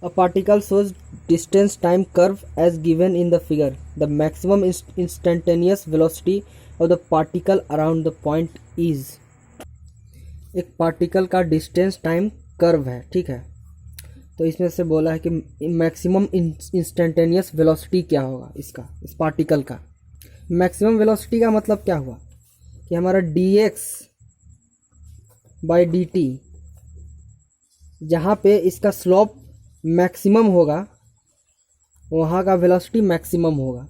A particle shows distance time curve as given in the figure. The maximum instantaneous velocity of the particle around the point is. एक particle का distance time curve है, ठीक है। तो इसमें से बोला है कि मैक्सिमम इंस्टेंटेनियस वेलोसिटी क्या होगा इसका, इस पार्टिकल का। मैक्सिमम वेलोसिटी का मतलब क्या हुआ कि हमारा dx बाई dt, जहाँ पे इसका स्लोप मैक्सिमम होगा वहाँ का वेलोसिटी मैक्सिमम होगा।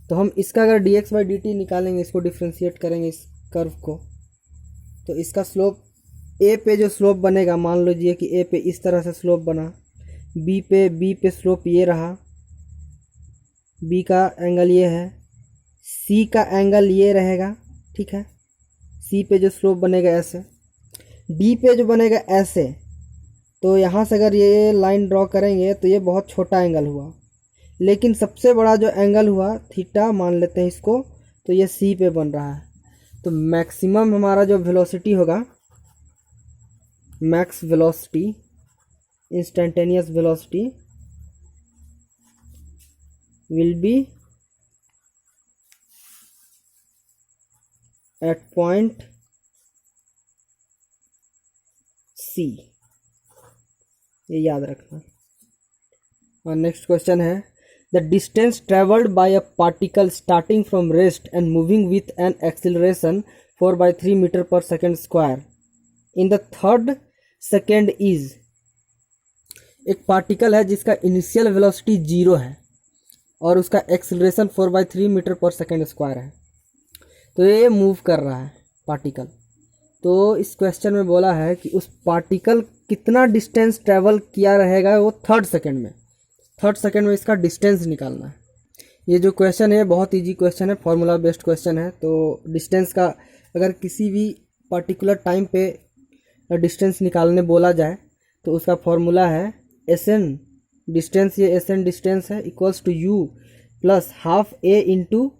तो हम इसका अगर dx बाई dt निकालेंगे, इसको डिफ्रेंशिएट करेंगे इस कर्व को, तो इसका स्लोप ए पे जो स्लोप बनेगा, मान लीजिए कि ए पे इस तरह से स्लोप बना, बी पे स्लोप ये रहा, बी का एंगल ये है, सी का एंगल ये रहेगा, ठीक है। सी पे जो स्लोप बनेगा ऐसे, डी पे जो बनेगा ऐसे, तो यहाँ से अगर ये लाइन ड्रॉ करेंगे तो ये बहुत छोटा एंगल हुआ, लेकिन सबसे बड़ा जो एंगल हुआ थीटा मान लेते हैं इसको, तो ये सी पे बन रहा है। तो मैक्सिमम हमारा जो वेलोसिटी होगा, max velocity, instantaneous velocity will be at point C, ये याद रखना। और नेक्स्ट क्वेश्चन है, the distance travelled by a particle starting from rest and moving with an acceleration 4/3 metre per second square in the third second is. एक particle है जिसका initial velocity 0 है और उसका acceleration 4/3 metre per second square है। तो ये move कर रहा है पार्टिकल। तो इस क्वेश्चन में बोला है कि उस पार्टिकल कितना डिस्टेंस ट्रेवल किया रहेगा वो थर्ड सेकेंड में इसका डिस्टेंस निकालना है। ये जो क्वेश्चन है बहुत इजी क्वेश्चन है, फार्मूला बेस्ड क्वेश्चन है। तो डिस्टेंस का अगर किसी भी पर्टिकुलर टाइम पे डिस्टेंस निकालने बोला जाए तो उसका फॉर्मूला है एसएन डिस्टेंस, ये एसएन डिस्टेंस है, equals to U plus half A into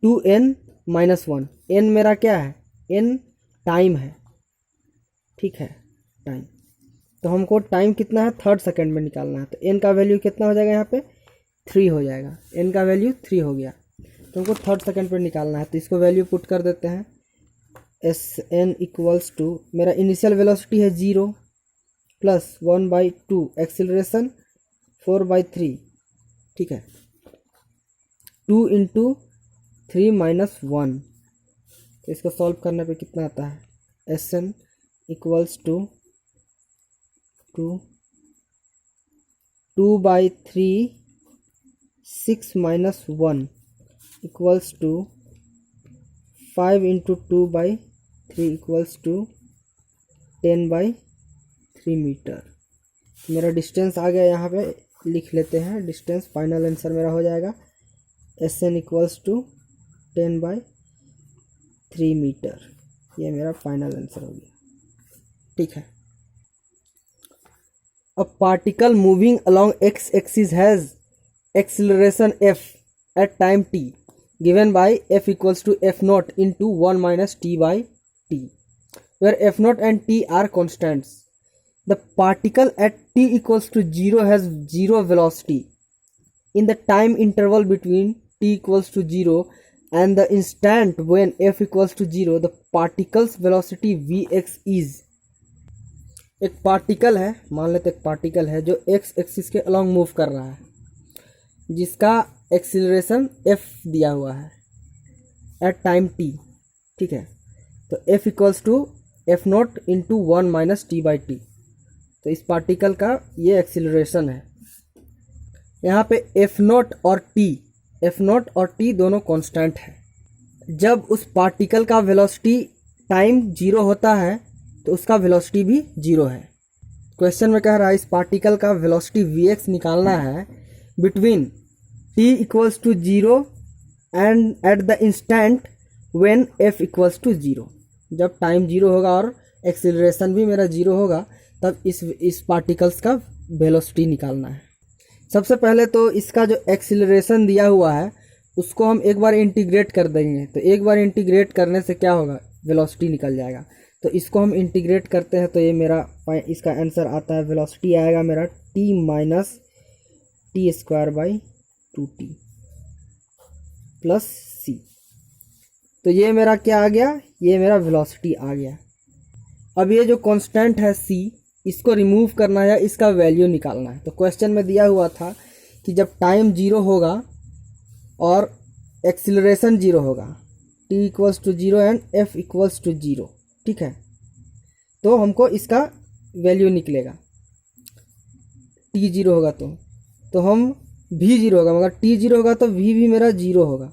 2n-1। N मेरा क्या है, एन टाइम है, ठीक है, टाइम। तो हमको टाइम कितना है, थर्ड सेकेंड में निकालना है। तो एन का वैल्यू कितना हो जाएगा, यहाँ पे 3 हो जाएगा, एन का वैल्यू 3 हो गया। तो हमको थर्ड सेकेंड पर निकालना है, तो इसको वैल्यू पुट कर देते हैं। एस एन इक्वल्स टू, मेरा इनिशियल वेलोसिटी है 0 प्लस 1/2, एक्सिलरेशन 4/3, ठीक है, 2 इंटू 3 माइनस 1। तो इसको सॉल्व करने पे कितना आता है, S N equals to 2/3 6 minus 1 equals to 5 into 2/3 equals to 10/3 metre. मेरा डिस्टेंस आ गया, यहाँ पे लिख लेते हैं डिस्टेंस। फाइनल आंसर मेरा हो जाएगा S N equals to 10/3 metre. ये मेरा फाइनल आंसर हो गया, ठीक है। A particle moving along X axis has acceleration f at time t given by f equals to f naught into 1 minus t by t, where f naught and t are constants. The particle at t equals to 0 has 0 velocity. In the time interval between t equals to 0 and the instant when f equals to 0, the particle's velocity vx is. एक particle है, मान लेते एक particle है जो x axis के along move कर रहा है, जिसका एक्सिलरेशन f दिया हुआ है एट टाइम t, ठीक है। तो f equals to F naught into 1 minus T by T. तो इस पार्टिकल का ये एक्सिलरेशन है। यहाँ पे एफ नॉट और टी दोनों कांस्टेंट है। जब उस पार्टिकल का वेलोसिटी टाइम 0 होता है तो उसका वेलोसिटी भी 0 है। क्वेश्चन में कह रहा है इस पार्टिकल का वेलोसिटी vx निकालना है between t equals to 0 and at the instant when f equals to 0। जब टाइम 0 होगा और एक्सिलरेशन भी मेरा 0 होगा तब इस पार्टिकल्स का वेलोसिटी निकालना है। सबसे पहले तो इसका जो एक्सिलरेशन दिया हुआ है उसको हम एक बार इंटीग्रेट कर देंगे। तो एक बार इंटीग्रेट करने से क्या होगा, वेलोसिटी निकल जाएगा। तो इसको हम इंटीग्रेट करते हैं तो ये मेरा इसका आंसर आता है, वेलोसिटी आएगा मेरा t minus T square by 2t plus C. तो ये मेरा क्या आ गया, ये मेरा वेलोसिटी आ गया। अब ये जो कांस्टेंट है c, इसको रिमूव करना है, इसका वैल्यू निकालना है। तो क्वेश्चन में दिया हुआ था कि जब टाइम 0 होगा और एक्सिलरेशन 0 होगा, t equals to 0 and f equals to 0, ठीक है, तो हमको इसका वैल्यू निकलेगा। t 0 होगा तो हम v 0 होगा, मगर t 0 होगा तो v भी मेरा 0 होगा।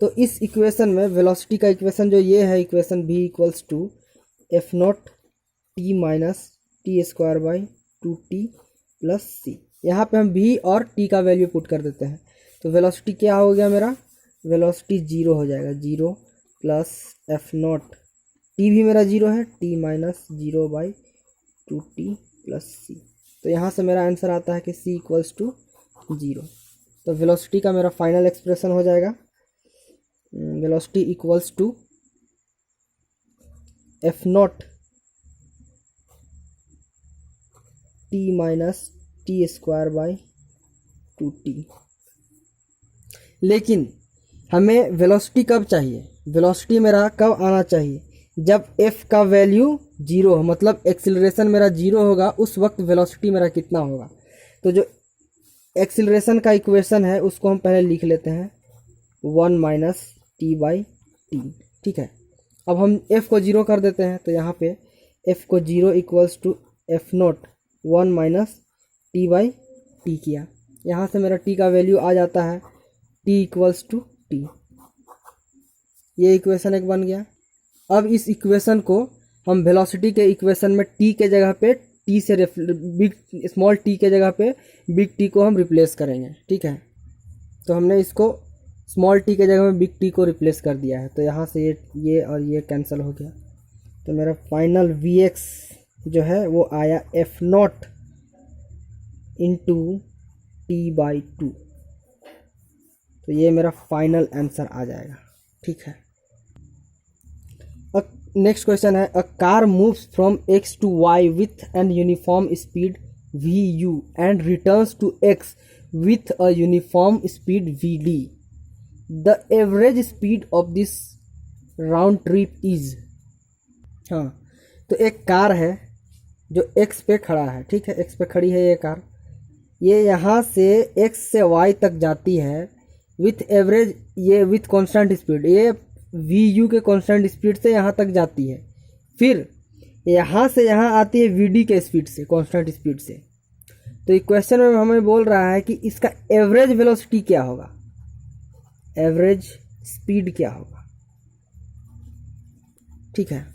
तो इस इक्वेशन में वेलोसिटी का इक्वेशन जो ये है equation v equals to F naught T minus T square by 2t plus C. यहाँ पे हम v और t का वैल्यू पुट कर देते हैं। तो वेलोसिटी क्या हो गया मेरा, वेलोसिटी 0 हो जाएगा, 0 प्लस एफ नॉट, टी भी मेरा 0 है, t minus 0 by 2t plus C. तो यहाँ से मेरा आंसर आता है कि c इक्वल्स टू 0। तो वेलोसिटी का मेरा फाइनल एक्सप्रेशन हो जाएगा, velocity equals to F naught T minus T square by 2t। लेकिन हमें वेलोसिटी कब चाहिए, वेलोसिटी मेरा कब आना चाहिए, जब f का वैल्यू 0 हो, मतलब एक्सिलरेशन मेरा 0 होगा, उस वक्त वेलोसिटी मेरा कितना होगा। तो जो एक्सिलरेशन का इक्वेशन है उसको हम पहले लिख लेते हैं, 1 माइनस टी बाई टी, ठीक है। अब हम f को 0 कर देते हैं, तो यहाँ पे f को 0 equals to F naught 1 minus T by T किया। यहाँ से मेरा t का वैल्यू आ जाता है t इक्वल्स टू टी। ये इक्वेशन एक बन गया। अब इस इक्वेशन को हम वेलोसिटी के इक्वेशन में t के जगह पे t से बिग स्मॉल t के जगह पे बिग T को हम रिप्लेस करेंगे, ठीक है। तो हमने इसको स्मॉल t के जगह में बिग T को रिप्लेस कर दिया है। तो यहाँ से ये और ये कैंसिल हो गया। तो मेरा फाइनल Vx जो है वो आया F naught into T by 2। तो ये मेरा फाइनल आंसर आ जाएगा, ठीक है। नेक्स्ट क्वेश्चन है, a car moves from x to y with an uniform speed vu and returns to x with a uniform speed vd। The average speed of this round trip is. हाँ, तो एक car है जो x पे खड़ा है, ठीक है, x पे खड़ी है ये कार। ये यहाँ से x से y तक जाती है विथ एवरेज, ये विथ कांस्टेंट स्पीड, ये vu के कांस्टेंट स्पीड से यहाँ तक जाती है। फिर यहाँ से यहाँ आती है vd के स्पीड से, कांस्टेंट स्पीड से। तो ये क्वेश्चन में हमें बोल रहा है कि इसका एवरेज वेलोसिटी क्या होगा, एवरेज स्पीड क्या होगा, ठीक है।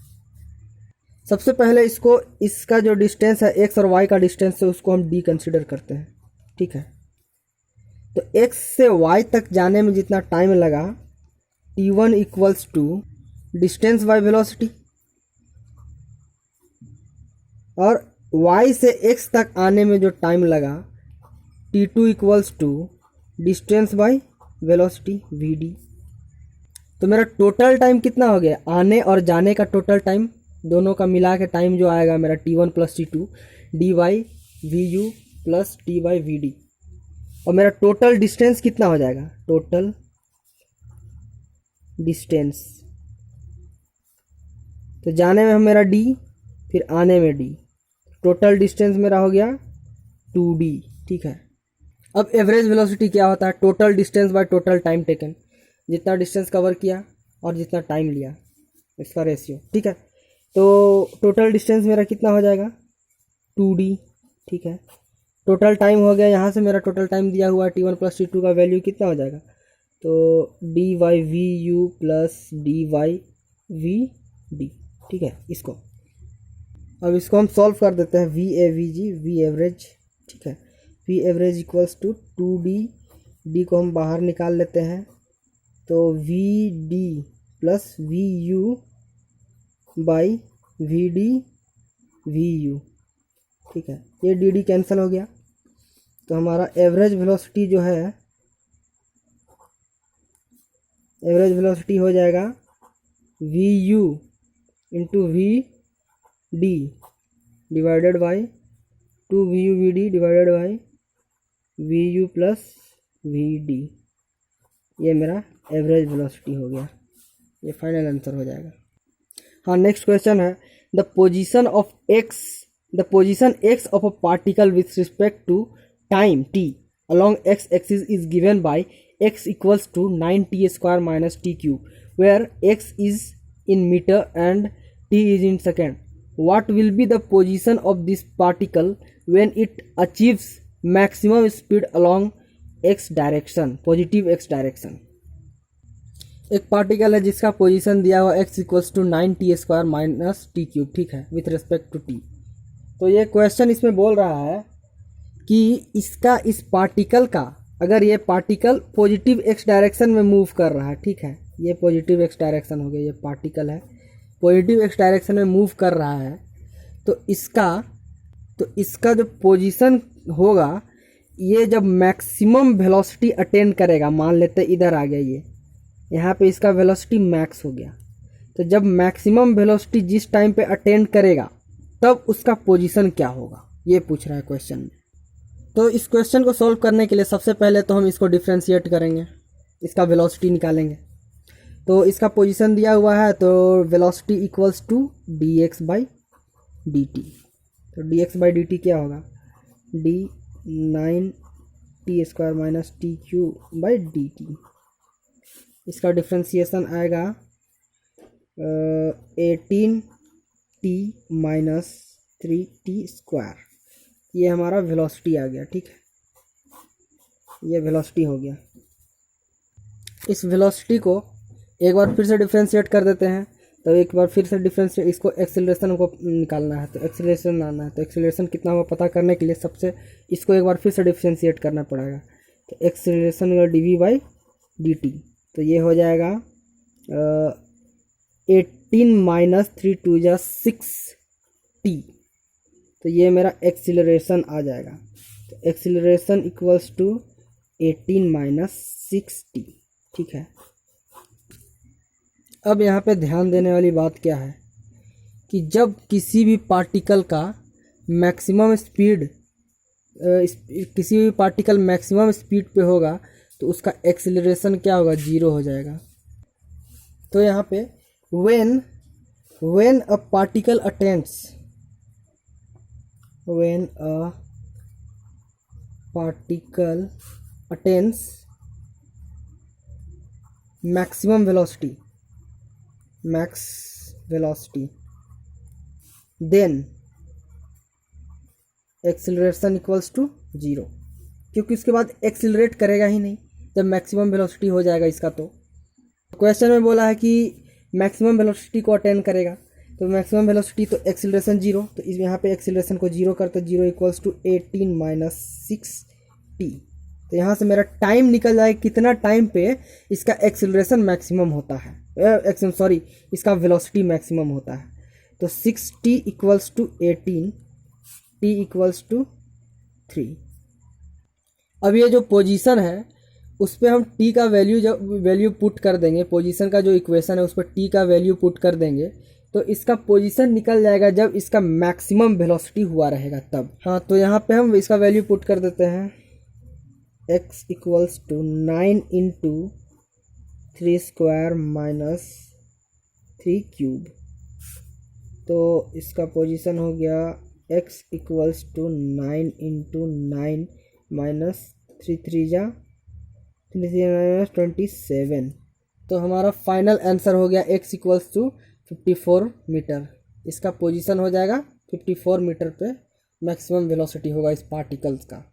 सबसे पहले इसको, इसका जो डिस्टेंस है x और y का डिस्टेंस है उसको हम d कंसिडर करते हैं, ठीक है। तो x से y तक जाने में जितना टाइम लगा t1 equals to distance by velocity, और y से x तक आने में जो टाइम लगा t2 equals to distance by velocity vd। तो मेरा टोटल टाइम कितना हो गया, आने और जाने का टोटल टाइम, दोनों का मिला के टाइम जो आएगा मेरा t1 plus t2 D by V U plus T by V D. और मेरा टोटल डिस्टेंस कितना हो जाएगा, टोटल डिस्टेंस, तो जाने में मेरा d, फिर आने में d, टोटल डिस्टेंस मेरा हो गया 2d, ठीक है। अब एवरेज वेलोसिटी क्या होता है, total distance by total time taken, जितना डिस्टेंस कवर किया और जितना टाइम लिया, इसका रेशियो, ठीक है। तो टोटल डिस्टेंस मेरा कितना हो जाएगा 2d, ठीक है। टोटल टाइम हो गया, यहाँ से मेरा टोटल टाइम दिया हुआ है t1 प्लस t2 का वैल्यू कितना हो जाएगा, तो D by V U plus D by V D, ठीक है। इसको अब इसको हम सॉल्व कर देते हैं, V A V G V average, ठीक है। V average equals to 2d, D को हम बाहर निकाल लेते हैं, तो V D plus V U by V D V U, ठीक है। ये डी डी कैंसिल हो गया, तो हमारा एवरेज वेलोसिटी जो है, एवरेज वेलोसिटी हो जाएगा V U into V D divided by 2 VU/VD divided by VU plus VD, ये मेरा एवरेज वेलोसिटी हो गया, ये फाइनल आंसर हो जाएगा। हाँ, नेक्स्ट क्वेश्चन है the position x of a particle with respect to time t along x axis is given by x equals to 9t² minus t cube, where x is in meter and t is in second. What will be the position of this particle when it achieves maximum speed along x direction, positive x direction? एक particle है जिसका position दिया हुआ x equals to 9t² minus T cube, ठीक है, with respect to t। तो ये question इसमें बोल रहा है कि इसका इस पार्टिकल का, अगर ये पार्टिकल पॉजिटिव एक्स डायरेक्शन में मूव कर रहा है, ठीक है, ये पॉजिटिव एक्स डायरेक्शन हो गया, ये पार्टिकल है पॉजिटिव एक्स डायरेक्शन में मूव कर रहा है, तो इसका जो पोजीशन होगा, ये जब मैक्सिमम वेलोसिटी अटेन करेगा, मान लेते इधर आ गया, ये यहाँ पे इसका वेलोसिटी मैक्स हो गया, तो जब मैक्सिमम वेलोसिटी जिस टाइम पे अटेन करेगा तब उसका पोजीशन क्या होगा, ये पूछ रहा है क्वेश्चन में। तो इस क्वेश्चन को सॉल्व करने के लिए सबसे पहले तो हम इसको डिफ्रेंशिएट करेंगे, इसका वेलोसिटी निकालेंगे। तो इसका पोजीशन दिया हुआ है, तो वेलोसिटी इक्वल्स टू dx/dt। तो dx/dt क्या होगा, d 9t² minus T cube by dt। इसका डिफ्रेंशिएशन आएगा 18t माइनस 3t²। ये हमारा वेलोसिटी आ गया, ठीक है, ये वेलोसिटी हो गया। इस वेलोसिटी को एक बार फिर से डिफ्रेंशिएट कर देते हैं, तो एक बार फिर से डिफ्रेंशिएट, इसको एक्सेलरेशन को निकालना है, तो एक्सेलरेशन लाना है, तो एक्सेलरेशन कितना होगा पता करने के लिए सबसे इसको एक बार फिर से डिफ्रेंशिएट करना पड़ेगा। तो एक्सेलरेशन का dv/dt, तो ये हो जाएगा 18 माइनस 3 2 जा 6t, तो ये मेरा एक्सीलरेशन आ जाएगा। तो acceleration equals to 18 minus 6t, ठीक है। अब यहाँ पे ध्यान देने वाली बात क्या है कि जब किसी भी पार्टिकल का मैक्सिमम स्पीड किसी भी पार्टिकल मैक्सिमम स्पीड पे होगा तो उसका एक्सीलरेशन क्या होगा, 0 हो जाएगा। तो यहाँ पे when a particle attains maximum velocity, then acceleration equals to 0, क्योंकि उसके बाद एक्सीलरेट करेगा ही नहीं जब मैक्सिमम वेलोसिटी हो जाएगा इसका। तो क्वेश्चन में बोला है कि मैक्सिमम वेलोसिटी को अटेन करेगा, तो मैक्सिमम वेलोसिटी तो एक्सीलरेशन 0, तो इस यहाँ पे एक्सीलरेशन को 0 करते 0 इक्वल्स टू 18 माइनस 6t। तो यहाँ से मेरा टाइम निकल जाएगा, कितना टाइम पे इसका एक्सीलरेशन मैक्सिमम होता है, इसका वेलोसिटी मैक्सिमम होता है। तो 6t equals to 18, t equals to 3। अब ये जो पोजीशन है उस पर हम t का वैल्यू पुट कर देंगे, पोजीशन का जो इक्वेशन है उस पर t का वैल्यू पुट कर देंगे, तो इसका पोजीशन निकल जाएगा जब इसका मैक्सिमम वेलोसिटी हुआ रहेगा तब। हाँ, तो यहाँ पे हम इसका वैल्यू पुट कर देते हैं, x equals to 9 into 3² minus 3 cube. तो इसका पोजीशन हो गया x equals to 9 into 9 minus 3 जा 27। तो हमारा फाइनल आंसर हो गया x इक्वल्स टू 54 मीटर। इसका पोजीशन हो जाएगा 54 मीटर पे मैक्सिमम वेलोसिटी होगा इस पार्टिकल्स का।